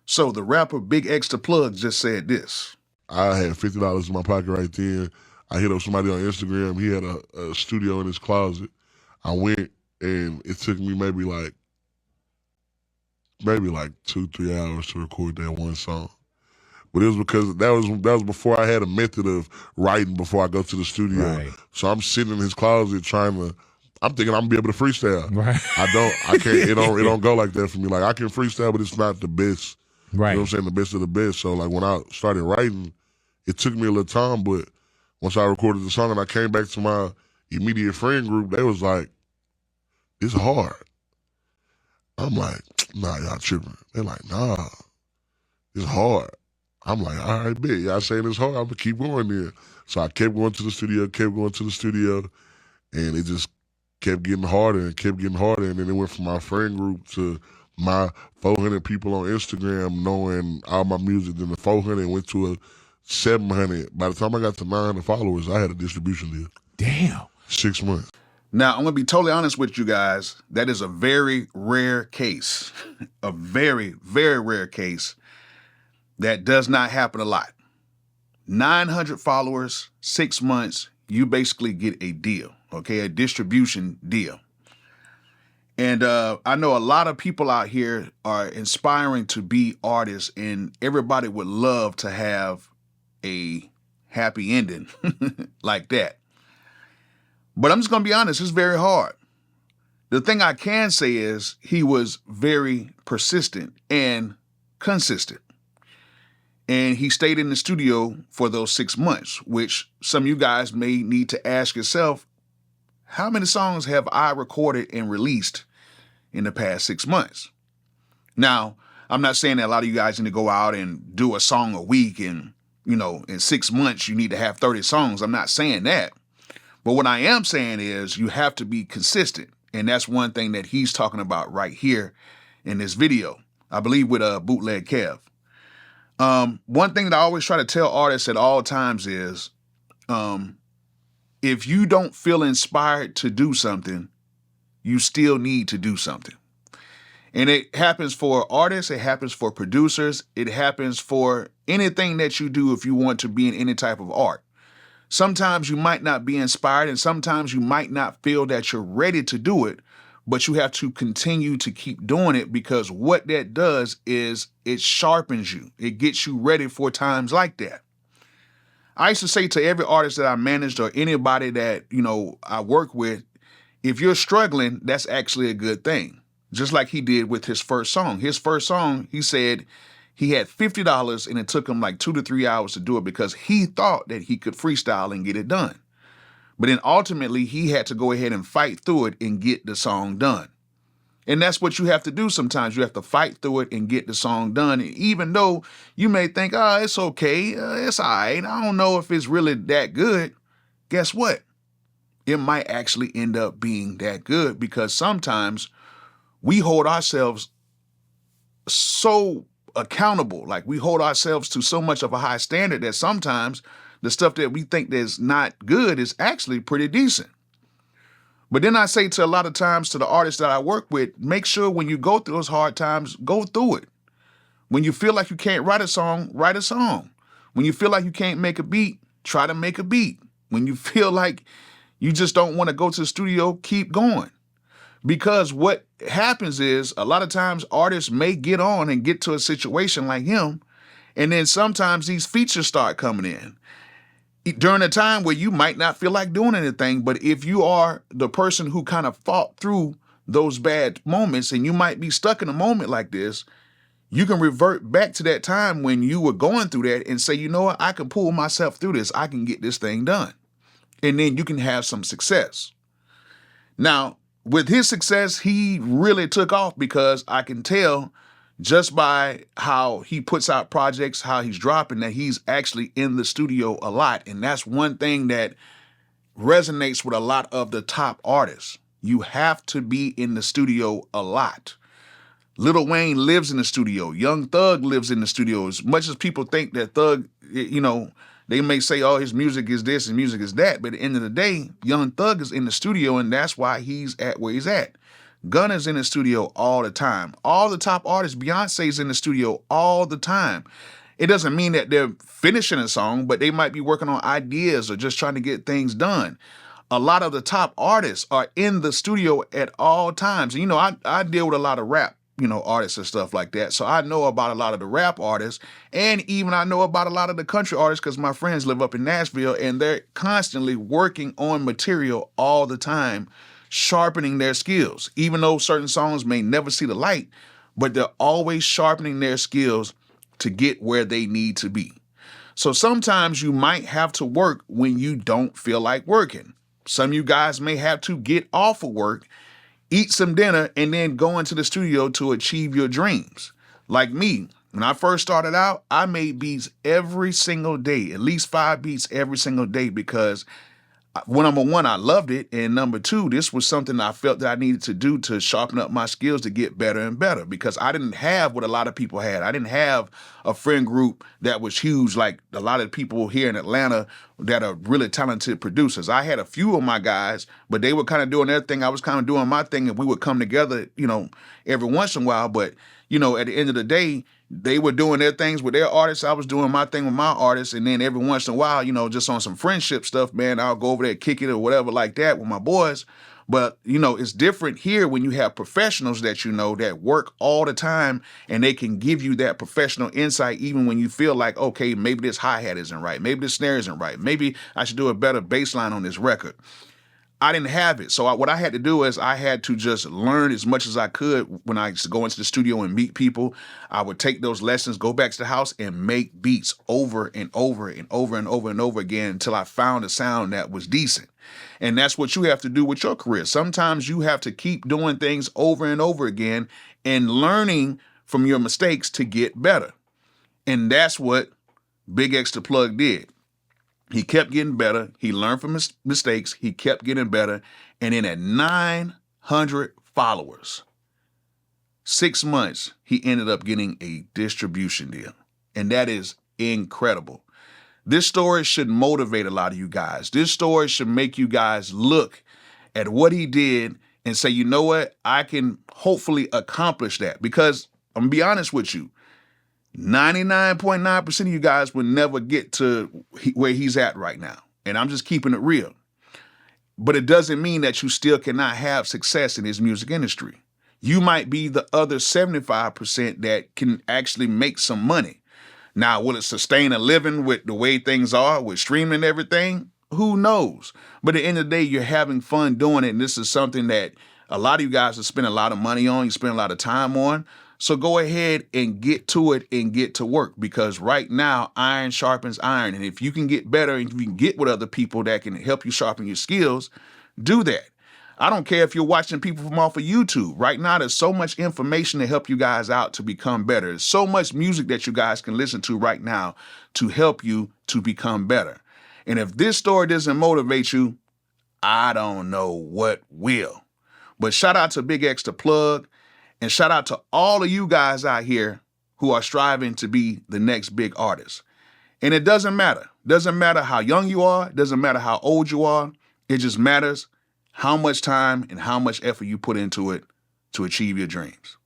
So the rapper BigXthaPlug just said this. I had $50 in my pocket right then. I hit up somebody on Instagram. He had a studio in his closet. I went, and it took me maybe like 2-3 hours to record that one song. But it was because that was before I had a method of writing before I go to the studio. Right. So I'm sitting in his closet I'm thinking I'm gonna be able to freestyle. Right. I can't, it don't go like that for me. Like, I can freestyle, but it's not the best. Right. You know what I'm saying? The best of the best. So like when I started writing, it took me a little time, but once I recorded the song and I came back to my immediate friend group, they was like, it's hard. I'm like, nah, y'all tripping. They're like, nah, it's hard. I'm like, all right, bet. Y'all saying it's hard, I'm gonna keep going there. So I kept going to the studio, and it just kept getting harder and kept getting harder. And then it went from my friend group to my 400 people on Instagram knowing all my music. Then the 400 went to a 700. By the time I got to 900 followers, I had a distribution deal. Damn. 6 months. Now, I'm going to be totally honest with you guys. That is a very rare case. A very, very rare case. That does not happen a lot. 900 followers, 6 months, you basically get a deal, okay? A distribution deal. And I know a lot of people out here are inspiring to be artists, and everybody would love to have a happy ending like that. But I'm just going to be honest, it's very hard. The thing I can say is he was very persistent and consistent. And he stayed in the studio for those 6 months, which some of you guys may need to ask yourself, how many songs have I recorded and released in the past 6 months? Now, I'm not saying that a lot of you guys need to go out and do a song a week and, in 6 months you need to have 30 songs. I'm not saying that. But what I am saying is you have to be consistent. And that's one thing that he's talking about right here in this video, I believe with Bootleg Kev. One thing that I always try to tell artists at all times is, if you don't feel inspired to do something, you still need to do something. And it happens for artists, it happens for producers, it happens for anything that you do if you want to be in any type of art. Sometimes you might not be inspired, and sometimes you might not feel that you're ready to do it, but you have to continue to keep doing it, because what that does is it sharpens you. It gets you ready for times like that. I used to say to every artist that I managed or anybody that, I work with, if you're struggling, that's actually a good thing. Just like he did with his first song. His first song, he said he had $50 and it took him like 2 to 3 hours to do it because he thought that he could freestyle and get it done. But then ultimately, he had to go ahead and fight through it and get the song done. And that's what you have to do sometimes. You have to fight through it and get the song done. And even though you may think, it's okay, it's all right, I don't know if it's really that good, guess what? It might actually end up being that good, because sometimes we hold ourselves so accountable, like we hold ourselves to so much of a high standard that sometimes the stuff that we think that's not good is actually pretty decent. But then I say to a lot of times to the artists that I work with, make sure when you go through those hard times, go through it. When you feel like you can't write a song, write a song. When you feel like you can't make a beat, try to make a beat. When you feel like you just don't want to go to the studio, keep going. Because what happens is a lot of times artists may get on and get to a situation like him, and then sometimes these features start coming in during a time where you might not feel like doing anything. But if you are the person who kind of fought through those bad moments and you might be stuck in a moment like this, you can revert back to that time when you were going through that and say, you know what, I can pull myself through this. I can get this thing done. And then you can have some success. Now, with his success, he really took off, because I can tell just by how he puts out projects, how he's dropping, that he's actually in the studio a lot. And that's one thing that resonates with a lot of the top artists. You have to be in the studio a lot. Lil Wayne lives in the studio. Young Thug lives in the studio. As much as people think that Thug, they may say, his music is this and music is that. But at the end of the day, Young Thug is in the studio, and that's why he's at where he's at. Gunna's in the studio all the time. All the top artists, Beyonce's in the studio all the time. It doesn't mean that they're finishing a song, but they might be working on ideas or just trying to get things done. A lot of the top artists are in the studio at all times. And, I deal with a lot of rap, artists and stuff like that. So I know about a lot of the rap artists, and even I know about a lot of the country artists because my friends live up in Nashville, and they're constantly working on material all the time, sharpening their skills. Even though certain songs may never see the light, but they're always sharpening their skills to get where they need to be. So sometimes you might have to work when you don't feel like working. Some of you guys may have to get off of work, eat some dinner, and then go into the studio to achieve your dreams. Like me, when I first started out, I made beats every single day, at least 5 beats every single day, because number one, I loved it. And number two, this was something I felt that I needed to do to sharpen up my skills to get better and better, because I didn't have what a lot of people had. I didn't have a friend group that was huge like a lot of people here in Atlanta that are really talented producers. I had a few of my guys, but they were kind of doing their thing. I was kind of doing my thing, and we would come together, every once in a while. But, at the end of the day, they were doing their things with their artists. I was doing my thing with my artists. And then every once in a while, just on some friendship stuff, man, I'll go over there, kick it or whatever like that with my boys. But, it's different here when you have professionals that that work all the time, and they can give you that professional insight even when you feel like, okay, maybe this hi-hat isn't right. Maybe this snare isn't right. Maybe I should do a better bass line on this record. I didn't have it. So what I had to do is I had to just learn as much as I could. When I used to go into the studio and meet people, I would take those lessons, go back to the house, and make beats over and over and over and over and over again until I found a sound that was decent. And that's what you have to do with your career. Sometimes you have to keep doing things over and over again and learning from your mistakes to get better. And that's what BigXthaPlug did. He kept getting better. He learned from his mistakes. He kept getting better. And then at 900 followers, 6 months, he ended up getting a distribution deal. And that is incredible. This story should motivate a lot of you guys. This story should make you guys look at what he did and say, you know what? I can hopefully accomplish that. Because I'm going to be honest with you, 99.9% of you guys will never get to where he's at right now. And I'm just keeping it real. But it doesn't mean that you still cannot have success in this music industry. You might be the other 75% that can actually make some money. Now, will it sustain a living with the way things are, with streaming and everything? Who knows? But at the end of the day, you're having fun doing it. And this is something that a lot of you guys have spent a lot of money on. You spend a lot of time on. So go ahead and get to it and get to work, because right now, iron sharpens iron. And if you can get better and if you can get with other people that can help you sharpen your skills, do that. I don't care if you're watching people from off of YouTube. Right now, there's so much information to help you guys out to become better. There's so much music that you guys can listen to right now to help you to become better. And if this story doesn't motivate you, I don't know what will. But shout out to BigXthaPlug. And shout out to all of you guys out here who are striving to be the next big artist. And it doesn't matter. Doesn't matter how young you are. Doesn't matter how old you are. It just matters how much time and how much effort you put into it to achieve your dreams.